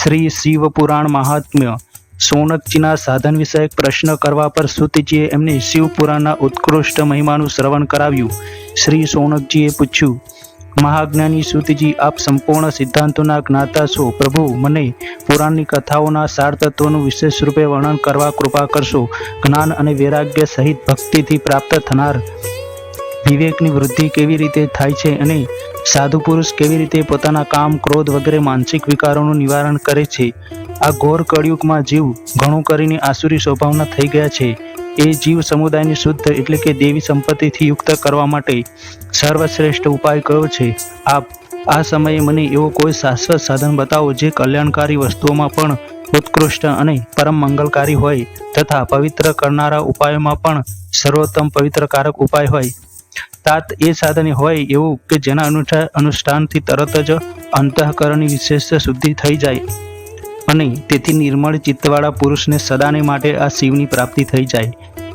શ્રી શિવપુરાણ મહાત્મ્ય સોનકજીના સાધન વિષયક પ્રશ્ન કરવા પર સુતજીએ એમને શિવપુરાણના ઉત્કૃષ્ટ મહિમાનું શ્રવણ કરાવ્યું. શ્રી સોનકજીએ પૂછ્યું, મહાજ્ઞાની સુતજી, આપ સંપૂર્ણ સિદ્ધાંતોના જ્ઞાતા છો. પ્રભુ, મને પુરાણની કથાઓના સાર તત્વોનું વિશેષ રૂપે વર્ણન કરવા કૃપા કરશો. જ્ઞાન અને વૈરાગ્ય સહિત ભક્તિથી પ્રાપ્ત થનાર વિવેકની વૃદ્ધિ કેવી રીતે થાય છે અને સાધુ પુરુષ કેવી રીતે પોતાના કામ, ક્રોધ વગેરે માનસિક વિકારોનું નિવારણ કરે છે. આ ઘોર કળિયુગમાં જીવ ઘણું કરીને આસુરી સ્વભાવના થઈ ગયા છે. એ જીવ સમુદાયને શુદ્ધ એટલે કે દેવી સંપત્તિથી યુક્ત કરવા માટે સર્વશ્રેષ્ઠ ઉપાય કયો છે? આપ આ સમયે મને એવો કોઈ શાશ્વત સાધન બતાવો જે કલ્યાણકારી વસ્તુઓમાં પણ ઉત્કૃષ્ટ અને પરમ મંગલકારી હોય તથા પવિત્ર કરનારા ઉપાયોમાં પણ સર્વોત્તમ પવિત્રકારક ઉપાય હોય. તાત એ સાધન હોય એવું કે જેના અનુષ્ઠાનથી તરત જ અંતઃકરણની વિશેષ શુદ્ધિ થઈ જાય અને તેથી નિર્મળ ચિત્તવાળા પુરુષને સદાને માટે આ શિવની પ્રાપ્તિ થઈ જાય.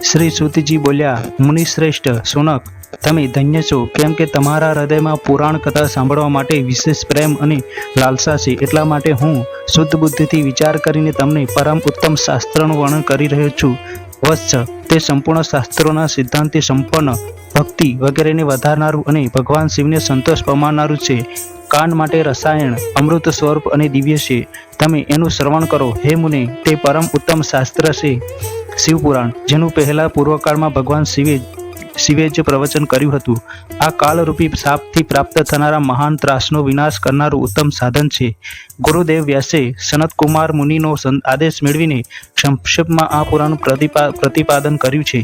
શ્રી સુતજી બોલ્યા, મુનિશ્રેષ્ઠ સોનક, તમે ધન્ય છો, કેમ કે તમારા હૃદયમાં પુરાણ કથા સાંભળવા માટે વિશેષ પ્રેમ અને લાલસા છે. એટલા માટે હું શુદ્ધ બુદ્ધિથી વિચાર કરીને તમને પરમ ઉત્તમ શાસ્ત્રનું વર્ણન કરી રહ્યો છું. વત્સ, તે સંપૂર્ણ શાસ્ત્રોના સિદ્ધાંતથી સંપન્ન, ભક્તિ વગેરેને વધારનારું અને ભગવાન શિવને સંતોષ પામનારું છે. કાન માટે રસાયણ, અમૃત સ્વરૂપ અને દિવ્ય છે. તમે એનું શ્રવણ કરો. હે મુને, તે પરમ ઉત્તમ શાસ્ત્ર છે શિવપુરાણ, જેનું પહેલા પૂર્વકાળમાં ભગવાન શિવે જ પ્રવચન કર્યું હતું. આ કાળરૂપી શાપથી પ્રાપ્ત થનારા મહાન ત્રાસનો વિનાશ કરનારું ઉત્તમ સાધન છે. ગુરુદેવ વ્યાસે સનતકુમાર મુનિનો આદેશ મેળવીને સંક્ષેપમાં આ પુરાણનું પ્રતિપાદન કર્યું છે.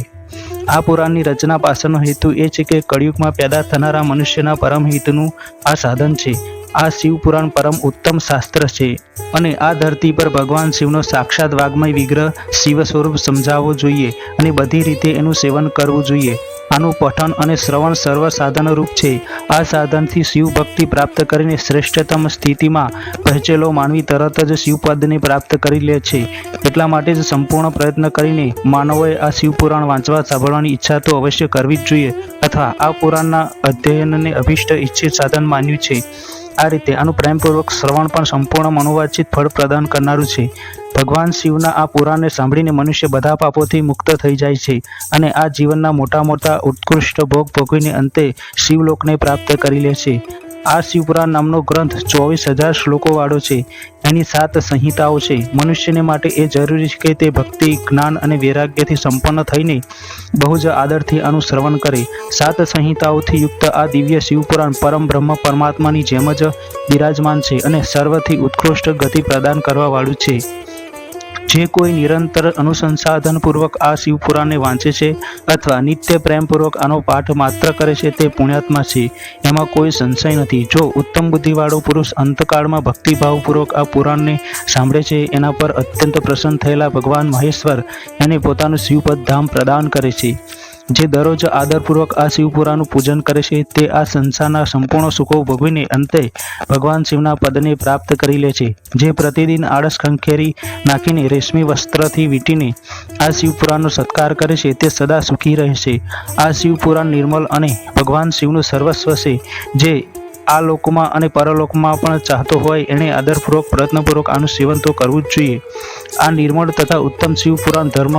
આ પુરાણની રચના પાછળનો હેતુ એ છે કે કળિયુગમાં પેદા થનારા મનુષ્યના પરમ હિતનું આ સાધન છે. આ શિવપુરાણ પરમ ઉત્તમ શાસ્ત્ર છે અને આ ધરતી પર ભગવાન શિવનો સાક્ષાત વાગ્મય વિગ્રહ શિવ સ્વરૂપ સમજાવવો જોઈએ અને બધી રીતે એનું સેવન કરવું જોઈએ. આનું પઠન અને શ્રવણ સર્વ સાધન રૂપ છે. આ સાધનથી શિવ ભક્તિ પ્રાપ્ત કરીને શ્રેષ્ઠતમ સ્થિતિમાં પહોંચેલો માનવી તરત જ શિવપદને પ્રાપ્ત કરી લે છે. એટલા માટે જ સંપૂર્ણ પ્રયત્ન કરીને માનવોએ આ શિવપુરાણ વાંચવા સાંભળવાની ઈચ્છા તો અવશ્ય કરવી જ જોઈએ અથવા આ પુરાણના અધ્યયનને અભિષ્ટ ઈચ્છિત સાધન માન્યું છે. આ રીતે આનું પ્રેમપૂર્વક શ્રવણ પણ સંપૂર્ણ મનોવાંછિત ફળ પ્રદાન કરનારું છે. ભગવાન શિવના આ પુરાણને સાંભળીને મનુષ્ય બધા પાપોથી મુક્ત થઈ જાય છે અને આ જીવનના મોટા ઉત્કૃષ્ટ ભોગ ભોગવીને અંતે શિવલોકને પ્રાપ્ત કરી લે છે. આ શિવપુરાણ નામનો ગ્રંથ 24,000 શ્લોકો વાળો છે. એની 7 સંહિતાઓ છે. મનુષ્યને માટે એ જરૂરી છે કે તે ભક્તિ, જ્ઞાન અને વૈરાગ્યથી સંપન્ન થઈને બહુ જ આદરથી આનું શ્રવણ કરે. 7 સંહિતાઓથી યુક્ત આ દિવ્ય શિવપુરાણ પરમ બ્રહ્મ પરમાત્માની જેમ જ બિરાજમાન છે અને સર્વથી ઉત્કૃષ્ટ ગતિ પ્રદાન કરવા વાળું છે. જે કોઈ નિરંતર અનુસંસાધનપૂર્વક આ શિવપુરાણને વાંચે છે અથવા નિત્ય પ્રેમપૂર્વક આનો પાઠ માત્ર કરે છે તે પુણ્યાત્મા છે. એમાં કોઈ સંશય નથી. જો ઉત્તમ બુદ્ધિવાળો પુરુષ અંતકાળમાં ભક્તિભાવપૂર્વક આ પુરાણને સાંભળે છે, એના પર અત્યંત પ્રસન્ન થયેલા ભગવાન મહેશ્વર એને પોતાનું શિવપદ ધામ પ્રદાન કરે છે. જે દરરોજ આદરપૂર્વક આ શિવપુરાણનું પૂજન કરે છે તે આ સંસારના સંપૂર્ણ સુખો ભોગવીને અંતે ભગવાન શિવના પદને પ્રાપ્ત કરી લે છે. જે પ્રતિદિન આળસ ખંખેરી નાખીને રેશમી વસ્ત્રથી વીંટીને આ શિવપુરાણનો સત્કાર કરે છે તે સદા સુખી રહે છે. આ શિવપુરાણ નિર્મલ અને ભગવાન શિવનું સર્વસ્વ છે. જે આ લોકમાં અને પરલોકમાં પણ ચાહતો હોય એણે આદરપૂર્વક પ્રયત્નપૂર્વક આનું સેવન તો કરવું જ જોઈએ. આ નિર્મળ તથા ઉત્તમ શિવપુરાણ ધર્મ,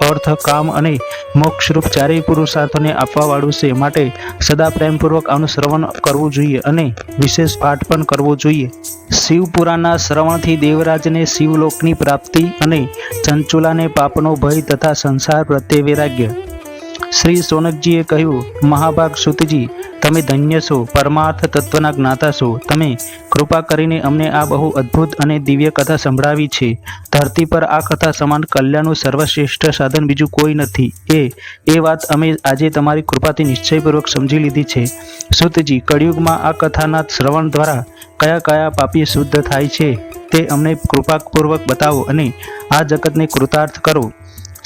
અર્થ, કામ અને મોક્ષરૂપ ચારેય પુરુષાર્થોને આપવા વાળું છે. માટે સદા પ્રેમપૂર્વક આનું શ્રવણ કરવું જોઈએ અને વિશેષ પાઠ પણ કરવો જોઈએ. શિવપુરાણના શ્રવણથી દેવરાજને શિવલોકની પ્રાપ્તિ અને ચંચુલાને પાપનો ભય તથા સંસાર પ્રત્યે વૈરાગ્ય. શ્રી સોનકજીએ કહ્યું, મહાભાગ સુતજી, તમે ધન્ય છો, પરમાર્થ તત્વના જ્ઞાતા છો. તમે કૃપા કરીને અમને આ બહુ અદ્ભુત અને દિવ્ય કથા સંભળાવી છે. ધરતી પર આ કથા સમાન કલ્યાણનું સર્વશ્રેષ્ઠ સાધન બીજું કોઈ નથી. એ વાત અમે આજે તમારી કૃપાથી નિશ્ચયપૂર્વક સમજી લીધી છે. સુતજી, કળિયુગમાં આ કથાના શ્રવણ દ્વારા કયા પાપી શુદ્ધ થાય છે તે અમને કૃપાપૂર્વક બતાવો અને આ જગતને કૃતાર્થ કરો.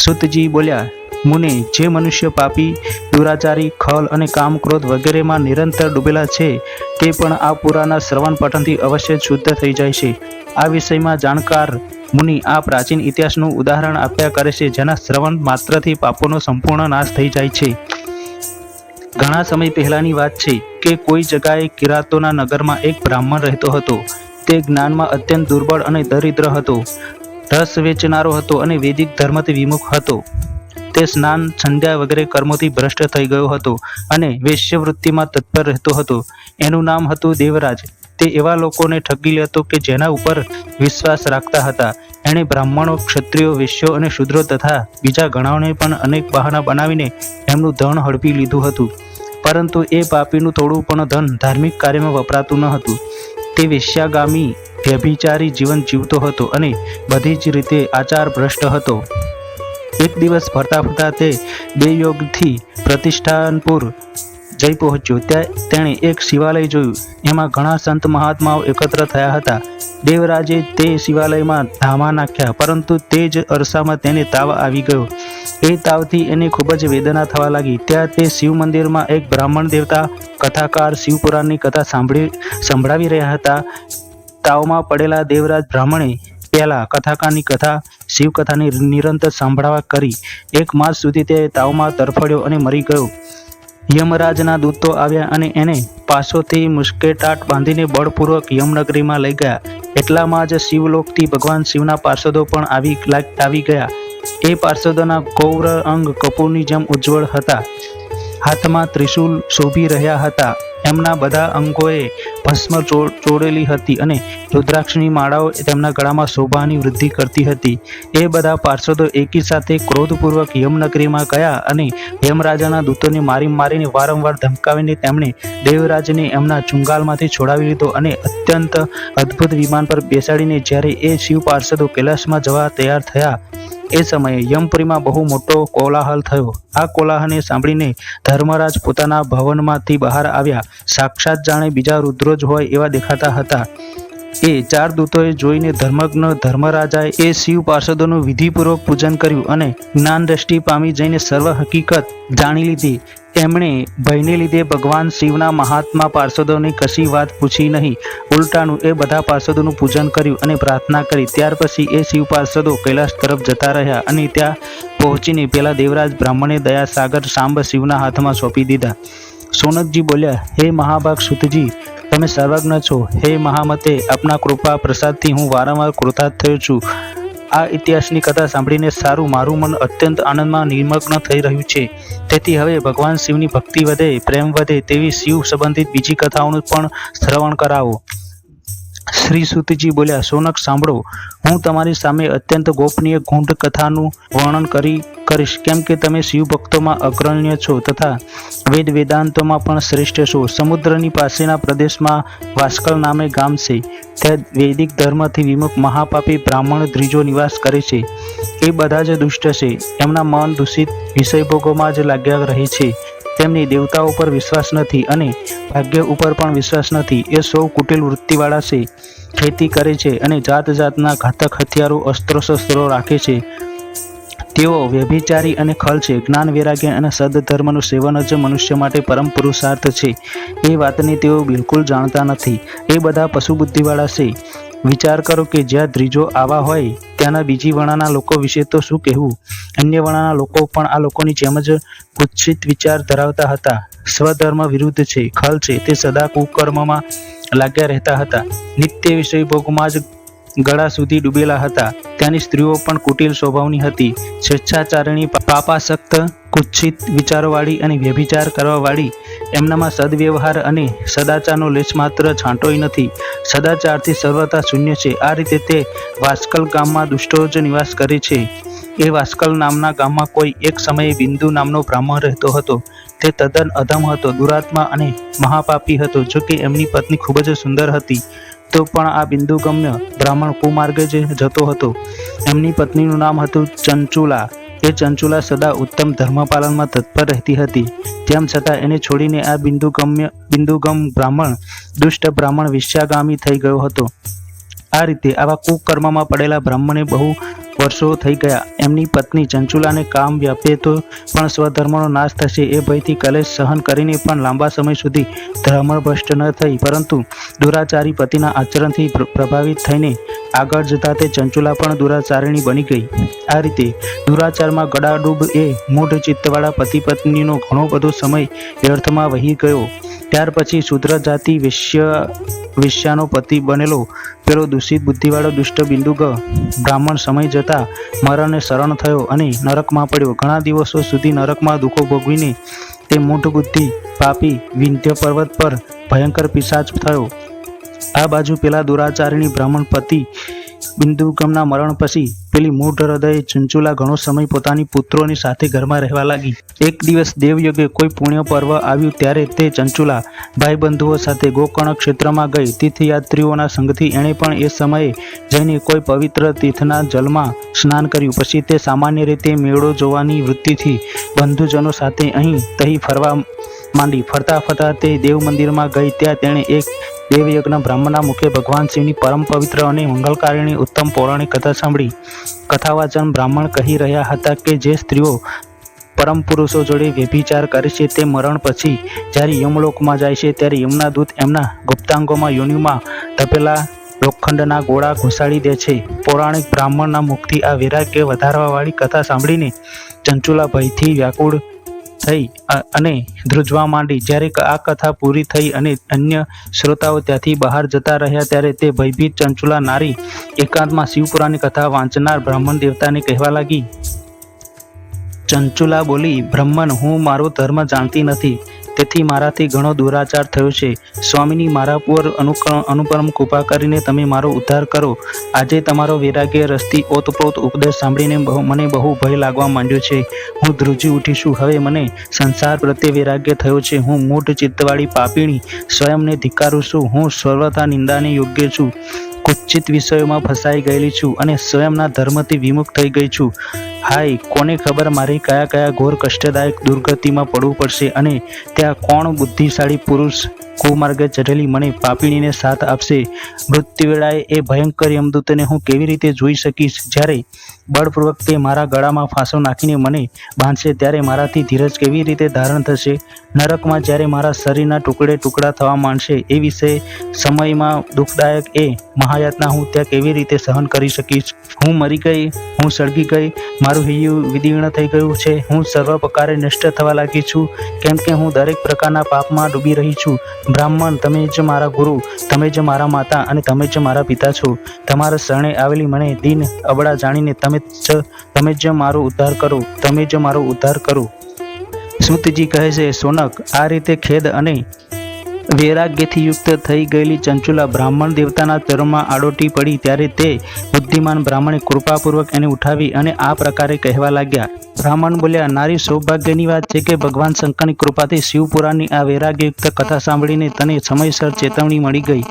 સુતજી બોલ્યા, મુને, જે મનુષ્ય પાપી, દુરાચારી, ખલ અને કામ, ક્રોધ વગેરેમાં નિરંતર ડૂબેલા છે તે પણ આ પુરાણના શ્રવણ પઠનથી અવશ્ય શુદ્ધ થઈ જાય છે. આ વિષયમાં જાણકાર મુનિ આ પ્રાચીન ઇતિહાસનું ઉદાહરણ આપ્યા કરે છે, જેના શ્રવણ માત્રથી પાપોનો સંપૂર્ણ નાશ થઈ જાય છે. ઘણા સમય પહેલાની વાત છે કે કોઈ જગાએ કિરાતોના નગરમાં એક બ્રાહ્મણ રહેતો હતો. તે જ્ઞાનમાં અત્યંત દુર્બળ અને દરિદ્ર હતો, રસ વેચનારો હતો અને વૈદિક ધર્મથી વિમુખ હતો. તે સ્નાન સંધ્યા વગેરે કર્મોથી ભ્રષ્ટ થઈ ગયો હતો અને વેશ્યવૃત્તિમાં તત્પર રહેતો હતો. એનું નામ હતું દેવરાજ. તે એવા લોકોને ઠગી લેતો કે જેના ઉપર વિશ્વાસ રાખતા હતા. એણે બ્રાહ્મણો, ક્ષત્રિયો, વેશ્યો અને શૂદ્રો તથા બીજા ઘણાઓને પણ અનેક બહાના બનાવીને એમનું ધન હડપી લીધું હતું. પરંતુ એ પાપીનું થોડું પણ ધન ધાર્મિક કાર્યમાં વપરાતું ન હતું. તે વેશ્યાગામી વ્યભિચારી જીવન જીવતો હતો અને બધી જ રીતે આચાર ભ્રષ્ટ હતો. એક દિવસ ફરતા ફરતા તે બેયોગથી પ્રતિષ્ઠાનપુર જઈ પહોંચ્યો. ત્યાં તેણે એક શિવાલય જોયું. એમાં ઘણા સંત મહાત્માઓ એકત્ર થયા હતા. દેવરાજે તે શિવાલયમાં ધામા નાખ્યા, પરંતુ તે જ અરસામાં તેને તાવ આવી ગયો. એ તાવથી એને ખૂબ જ વેદના થવા લાગી. ત્યાં તે શિવ મંદિરમાં એક બ્રાહ્મણ દેવતા કથાકાર શિવપુરાણની કથા સંભળાવી રહ્યા હતા. તાવમાં પડેલા દેવરાજ બ્રાહ્મણે પહેલા કથાકારની કથા શિવકથાની નિરંતર સાંભળવા કરી. 1 માસ સુધી તે તાવમાં તરફડ્યો અને મરી ગયો. યમરાજના દૂતો આવ્યા અને એને પાસોથી મુસ્કેટાટ બાંધીને બળપૂર્વક યમનગરીમાં લઈ ગયા. એટલામાં જ શિવલોકથી ભગવાન શિવના પાર્ષદો પણ આવી ગયા. એ પાર્ષદોના ગૌર અંગ કપૂરની જેમ ઉજ્જવળ હતા. હાથમાં ત્રિશૂલ શોભી રહ્યા હતા. એમના બધા અંગોએ ભસ્મ ચોળેલી હતી અને રુદ્રાક્ષની માળાઓ તેમના ગળામાં શોભાની વૃદ્ધિ કરતી હતી. એ બધા પાર્ષદો એકી સાથે ક્રોધપૂર્વક યમનગરીમાં ગયા અને યમરાજાના દૂતોને મારીને વારંવાર ધમકાવીને તેમણે દેવરાજને એમના ચુંગાલમાંથી છોડાવી લીધો અને અત્યંત અદ્ભુત વિમાન પર બેસાડીને જ્યારે એ શિવ પાર્ષદો કૈલાસમાં જવા તૈયાર થયા, એ સમયે યમપુરીમાં બહુ મોટો કોલાહલ થયો. આ કોલાહલને સાંભળીને ધર્મરાજ પોતાના ભવનમાંથી બહાર આવ્યા. સાક્ષાત જાણે બીજા રુદ્રો જ હોય એવા દેખાતા હતા. એ 4 દૂતોએ જોઈને ધર્મજ્ઞ ધર્મરાજાએ એ શિવ પાર્ષદોનું વિધિપૂર્વક પૂજન કર્યું અને જ્ઞાન દ્રષ્ટિ પામી જઈને સર્વ હકીકત જાણી લીધી. એમણે ભયને લીધે ભગવાન શિવના મહાત્મા પાર્ષદોની કશી વાત પૂછી નહીં. ઉલટાનું એ બધા પાર્ષદોનું પૂજન કર્યું અને પ્રાર્થના કરી. ત્યાર પછી એ શિવ પાર્ષદો કૈલાસ તરફ જતા રહ્યા અને ત્યાં પહોંચીને પેલા દેવરાજ બ્રાહ્મણે દયા સાગર સાંબ શિવના હાથમાં સોંપી દીધા. સોનકજી બોલ્યા, હે મહાભાગ સુતજી, તમે સર્વજ્ઞ છો. હે મહામતે, આપના કૃપા પ્રસાદથી હું વારંવાર કૃતાર્થ થયો છું. આ ઇતિહાસની કથા સાંભળીને મારું મન અત્યંત આનંદમાં નિમગ્ન થઈ રહ્યું છે. તેથી હવે ભગવાન શિવની ભક્તિ વધે, પ્રેમ વધે તેવી શિવ સંબંધિત બીજી કથાઓનું પણ શ્રવણ કરાવો. શ્રી સુતજી બોલ્યા, સોનક સાંભળો, હું તમારી સામે અત્યંત ગોપનીય ગૂઢ કથાનું વર્ણન કરીશ, કેમ કે તમે શિવ ભક્તોમાં અગ્રણ્ય છો તથા વેદાંતોમાં પણ શ્રેષ્ઠ છો. સમુદ્રની પાસેના પ્રદેશમાં વાસ્કલ નામે ગામ છે. ત્યાં વૈદિક ધર્મથી વિમુખ મહાપાપી બ્રાહ્મણ દ્વિજો નિવાસ કરે છે. એ બધા જ દુષ્ટ છે. એમના મન દૂષિત વિષયભોગોમાં જ લાગ્યા રહે છે. તેમની દેવતાઓ પર વિશ્વાસ નથી અને ભાગ્ય ઉપર પણ વિશ્વાસ નથી. એ સૌ કુટિલ વૃત્તિવાળા છે. ખેતી કરે છે અને જાત જાતના ઘાતક હથિયારો, અસ્ત્રો રાખે છે. તેઓ વ્યભિચારી અને ખલ છે. જ્ઞાન, વૈરાગ્ય અને સદધર્મનું સેવન જ મનુષ્ય માટે પરમ પુરુષાર્થ છે. એ વાતને તેઓ બિલકુલ જાણતા નથી. એ બધા પશુ બુદ્ધિવાળા છે. વિચાર કરો કે જ્યાં દ્વિજો આવા હોય ત્યાંના બીજી વર્ણના લોકો વિશે તો શું કહેવું. અન્ય વર્ણના લોકો પણ આ લોકોની જેમ જ કુત્સિત વિચાર ધરાવતા હતા. સ્વધર્મ વિરુદ્ધ છે, ખલ છે. તે સદા કુકર્મમાં લાગ્યા રહેતા હતા. નિત્ય વિષય ભોગમાં જ ગળા સુધી ડૂબેલા હતા. ત્યાંની સ્ત્રીઓ પણ કુટિલ સ્વભાવની હતી. સ્વેચ્છાચારણી, પાપાસક્ત, કુત્સિત વિચારોવાળી અને વ્યભિચાર કરવાવાળી. એમનામાં સદવ્યવહાર અને સદાચારનો લેશ માત્ર છાંટોય નથી. સદાચારથી સર્વતા શૂન્ય છે. આ રીતે તે વાસ્કલ ગામમાં દુષ્ટો જ નિવાસ કરે છે. એ વાસ્કલ નામના ગામમાં કોઈ એક સમયે બિંદુ નામનો બ્રાહ્મણ રહેતો હતો. તે તદ્દન અધમ હતો, દુરાત્મા અને મહાપાપી હતો. જો કે એમની પત્ની ખૂબ જ સુંદર હતી, તો પણ આ બિંદુગમ્ય બ્રાહ્મણ કુમાર્ગે જ જતો હતો. એમની પત્નીનું નામ હતું ચંચુલા. એ ચંચુલા સદા ઉત્તમ ધર્મપાલનમાં તત્પર રહેતી હતી. તેમ છતાં એને છોડીને આ બિંદુગમ બ્રાહ્મણ, દુષ્ટ બ્રાહ્મણ વિશ્યાગામી થઈ ગયો હતો. આ રીતે આવા કુકર્મમાં પડેલા બ્રાહ્મણે બહુ વર્ષો થઈ ગયા. એમની પત્ની ચંચુલાને કામ વ્યાપે તો પણ સ્વધર્મનો નાશ થશે એ ભયથી કલેશ સહન કરીને પણ લાંબા સમય સુધી ધર્મભ્રષ્ટ ન થઈ, પરંતુ દુરાચારી પતિના આચરણથી પ્રભાવિત થઈને આગળ જતા તે ચંચુલા પણ દુરાચારિણી બની ગઈ. આ રીતે દુરાચારમાં ગળાડૂબ એ મૂઢ ચિત્તવાળા પતિ પત્નીનો ઘણો બધો સમય વ્યર્થમાં વહી ગયો. ત્યાર પછી શૂદ્ર જાતિ વેશ્યાનો પતિ બનેલો પેલો દૂષિત બુદ્ધિવાળો દુષ્ટ બિંદુક બ્રાહ્મણ સમય જતા મરણને શરણ થયો અને નરકમાં પડ્યો. ઘણા દિવસો સુધી નરકમાં દુઃખો ભોગવીને તે મૂઢ બુદ્ધિ પાપી વિંધ્ય પર્વત પર ભયંકર પિશાચ થયો. આ બાજુ પેલા દુરાચારિણી બ્રાહ્મણ પતિ બિંદુકમના મરણ પછી પેલી મૂઢ હૃદય ચંચુલા ઘણો સમય પોતાની પુત્રોની સાથે ઘરમાં રહેવા લાગી. એક દિવસ દેવયોગે કોઈ પુણ્ય પર્વ આવ્યું ત્યારે તે ચંચુલા ભાઈબંધુઓ સાથે ગોકર્ણ ક્ષેત્રમાં ગઈ. તીર્થયાત્રીઓના સંગથી એણે પણ એ સમયે જઈને કોઈ પવિત્ર તીર્થના જલમાં સ્નાન કર્યું. પછી તે સામાન્ય રીતે મેળો જોવાની વૃત્તિથી બંધુજનો સાથે અહીં તહીં ફરવા માંડી. ફરતા ફરતા તે દેવ મંદિરમાં ગઈ. ત્યાં તેણે એક દેવયજ્ઞ બ્રાહ્મણના મુખે ભગવાન શિવની પરમ પવિત્ર અને મંગલકારિણી ઉત્તમ પૌરાણિક કથા સાંભળી. કથાવાચન બ્રાહ્મણ કહી રહ્યા હતા કે જે સ્ત્રીઓ પરમ પુરુષો જોડે વ્યભિચાર કરે છે તે મરણ પછી જ્યારે યમલોકમાં જાય છે ત્યારે યમના દૂત એમના ગુપ્તાંગોમાં યોનિમાં તપેલા લોખંડના ગોળા ઘુસાડી દે છે. પૌરાણિક બ્રાહ્મણના મુખથી આ વૈરાગ્ય વધારવાવાળી કથા સાંભળીને ચંચુલા ભયથી વ્યાકુળ થઈ અને ધ્રુજવા માંડી. જ્યારે આ કથા પૂરી થઈ અને અન્ય શ્રોતાઓ ત્યાંથી બહાર જતા રહ્યા ત્યારે તે ભયભીત ચંચુલા નારી એકાંતમાં શિવપુરાણની કથા વાંચનાર બ્રાહ્મણ દેવતાને કહેવા લાગી. ચંચુલા બોલી, બ્રહ્મન, હું મારો ધર્મ જાણતી નથી, તેથી મારાથી ઘણો દુરાચાર થયો છે. સ્વામીની મારા પર અનુપરમ કૃપા કરીને તમે મારો ઉદ્ધાર કરો. આજે તમારો વૈરાગ્ય રસથી ઓતપ્રોત ઉપદેશ સાંભળીને મને બહુ ભય લાગવા માંડ્યો છે. હું ધ્રુજી ઉઠી છું. હવે મને સંસાર પ્રત્યે વૈરાગ્ય થયો છે. હું મૂઢ ચિત્તવાળી પાપીણી સ્વયંને ધિક્કારું છું. હું સર્વથા નિંદાને યોગ્ય છું. કુત્સિત વિષયોમાં ફસાઈ ગયેલી છું અને સ્વયંના ધર્મથી વિમુખ થઈ ગઈ છું. હાય, કોને ખબર મારી કયા કયા ઘોર કષ્ટદાયક દુર્ગતિમાં પડવું પડશે અને ત્યાં કોણ બુદ્ધિશાળી પુરુષ કુમાર્ગે ચઢેલી મને પાપીણીને સાથ આપશે. મૃત્યુ વેળાએ એ ભયંકર યમદૂતને હું કેવી રીતે જોઈ શકીશ? જ્યારે બળપૂર્વક તે મારા ગળામાં ફાંસો નાખીને મને બાંધશે ત્યારે મારાથી ધીરજ કેવી રીતે ધારણ થશે? નરકમાં જ્યારે મારા શરીરના ટુકડે ટુકડા થવા માંડશે એ વિશે સમયમાં દુઃખદાયક એ મહાયાતના હું ત્યાં કેવી રીતે સહન કરી શકીશ? હું મરી ગઈ, હું સળગી ગઈ, મારું હૈયું વિદીર્ણ થઈ ગયું છે. હું સર્વ પ્રકારે નષ્ટ થવા લાગી છું, કેમ કે હું દરેક પ્રકારના પાપમાં ડૂબી રહી છું. બ્રાહ્મણ, તમે જ મારા ગુરુ, તમે જ મારા માતા અને તમે જ મારા પિતા છો. તમારા શરણે આવેલી મને દીન અબળા જાણીને તમે જ મારો ઉદ્ધાર કરો, તમે જ મારો ઉદ્ધાર કરો. સૂતજી કહે છે, સોનક, આ રીતે ખેદ અને વૈરાગ્યથી યુક્ત થઈ ગયેલી ચંચુલા બ્રાહ્મણ દેવતાના ચરણમાં આડોટી પડી ત્યારે તે બુદ્ધિમાન બ્રાહ્મણે કૃપાપૂર્વક એને ઉઠાવી અને આ પ્રકારે કહેવા લાગ્યા. બ્રાહ્મણ બોલ્યા, નારી, સૌભાગ્યની વાત છે કે ભગવાન શંકરની કૃપાથી શિવપુરાણની આ વૈરાગ્યયુક્ત કથા સાંભળીને તને સમયસર ચેતવણી મળી ગઈ.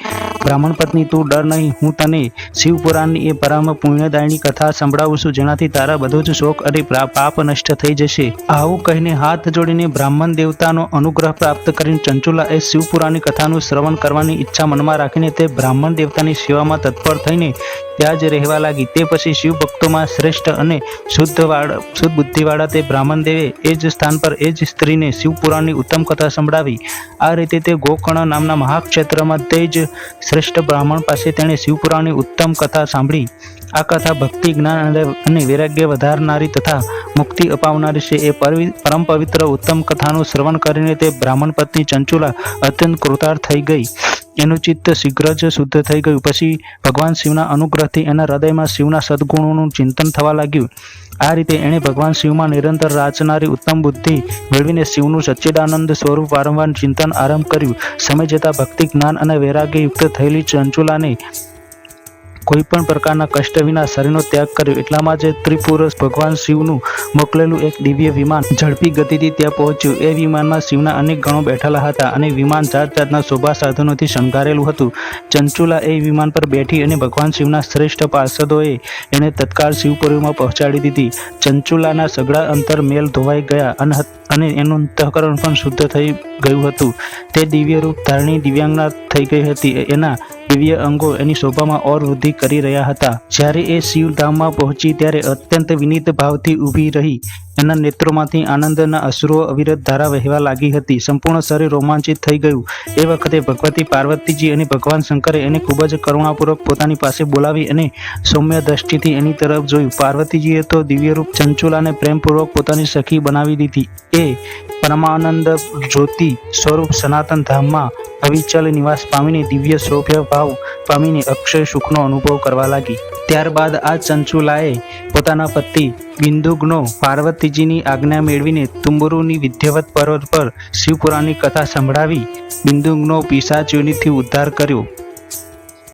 બ્રાહ્મણ પત્ની, તું ડર નહીં. હું તને શિવપુરાણની એ પરમ પુણ્યદાયની કથા સંભળાવું છું, જેનાથી તારા બધો જ શોક અને પાપ નષ્ટ થઈ જશે. આવું કહીને હાથ જોડીને બ્રાહ્મણ દેવતાનો અનુગ્રહ પ્રાપ્ત કરીને ચંચુલા એ શિવપુરાણની કથાનું શ્રવણ કરવાની ઈચ્છા મનમાં રાખીને તે બ્રાહ્મણ દેવતાની સેવામાં તત્પર થઈને ત્યાં જ રહેવા લાગી. તે પછી શિવ ભક્તોમાં શ્રેષ્ઠ અને શુદ્ધ બુદ્ધિવાળા તે બ્રાહ્મણ દેવે એ જ સ્થાન પર એ જ સ્ત્રીને શિવપુરાણની ઉત્તમ કથા સંભળાવી. આ રીતે તે ગોકર્ણ નામના મહાક્ષેત્રમાં તે જ શ્રેષ્ઠ બ્રાહ્મણ પાસે તેણે શિવપુરાણની ઉત્તમ કથા સાંભળી. આ કથા ભક્તિ, જ્ઞાન અને વૈરાગ્ય વધારનારી તથા મુક્તિ અપાવનારી છે. એ પરમ પવિત્ર ઉત્તમ કથાનું શ્રવણ કરીને તે બ્રાહ્મણ પત્ની ચંચુલા અત્યંત કૃતાર્થ થઈ ગઈ. એનું ચિત્ત શીઘ્ર જ શુદ્ધ થઈ ગયું. પછી ભગવાન શિવના અનુગ્રહથી એના હૃદયમાં શિવના સદગુણોનું ચિંતન થવા લાગ્યું. આ રીતે એણે ભગવાન શિવમાં નિરંતર રાચનારી ઉત્તમ બુદ્ધિ મેળવીને શિવનું સચ્ચિદાનંદ સ્વરૂપ વારંવાર ચિંતન આરંભ કર્યું. સમય જતાં ભક્તિ, જ્ઞાન અને વૈરાગ્ય યુક્ત થયેલી ચંચુલાને કોઈ પણ પ્રકારના કષ્ટ વિના શરીરનો ત્યાગ કર્યો. એટલામાં જ ત્રિપુરુષ ભગવાન શિવનું મોકલેલું એક દિવ્ય વિમાન ઝડપી ગતિથી ત્યાં પહોંચ્યું. એ વિમાનમાં શિવના અનેક ગણો બેઠેલા હતા અને વિમાન જાત જાતના શોભા સાધનોથી શણગારેલું હતું. ચંચુલા એ વિમાન પર બેઠી અને ભગવાન શિવના શ્રેષ્ઠ પાર્ષદોએ એને તત્કાળ શિવપુરીમાં પહોંચાડી દીધી. ચંચુલાના સઘળા અંતર મેલ ધોવાઈ ગયા અને એનું અંતઃકરણ પણ શુદ્ધ થઈ ગયું હતું. તે દિવ્ય રૂપ ધારણી દિવ્યાંગના થઈ ગઈ હતી. એના દિવ્ય અંગો એની શોભામાં ઓર વૃદ્ધિ કરી રહ્યા હતા. જ્યારે એ શિવધામમાં પહોંચી ત્યારે અત્યંત વિનીત ભાવથી ઊભી રહી એમના નેત્રોમાંથી આનંદના અશ્રુઓ અવિરત ધારા વહેવા લાગી હતી. સંપૂર્ણ શરીર રોમાંચિત થઈ ગયું. એ વખતે ભગવતી પાર્વતીજી અને ભગવાન શંકરે એને ખૂબ જ કરુણાપૂર્વક પોતાની પાસે બોલાવી અને સૌમ્ય દ્રષ્ટિથી એની તરફ જોયું. પાર્વતીજીએ તો દિવ્યરૂપ ચંચુલાને પ્રેમપૂર્વક પોતાની સખી બનાવી દીધી. એ પરમાનંદ જ્યોતિ સ્વરૂપ સનાતન ધામમાં અવિચલ નિવાસ પામીને દિવ્ય સૌભ્ય ભાવ પામીને અક્ષય સુખનો અનુભવ કરવા લાગી. ત્યારબાદ આ ચંચુલાએ પોતાના પતિ બિંદુગનો પાર્વતીજીની આજ્ઞા મેળવીને તુંબરુની વિદ્યાવત પર્વત પર શિવપુરાણની કથા સંભળાવી બિંદુગનો પિશાચ યોનિથી ઉદ્ધાર કર્યો.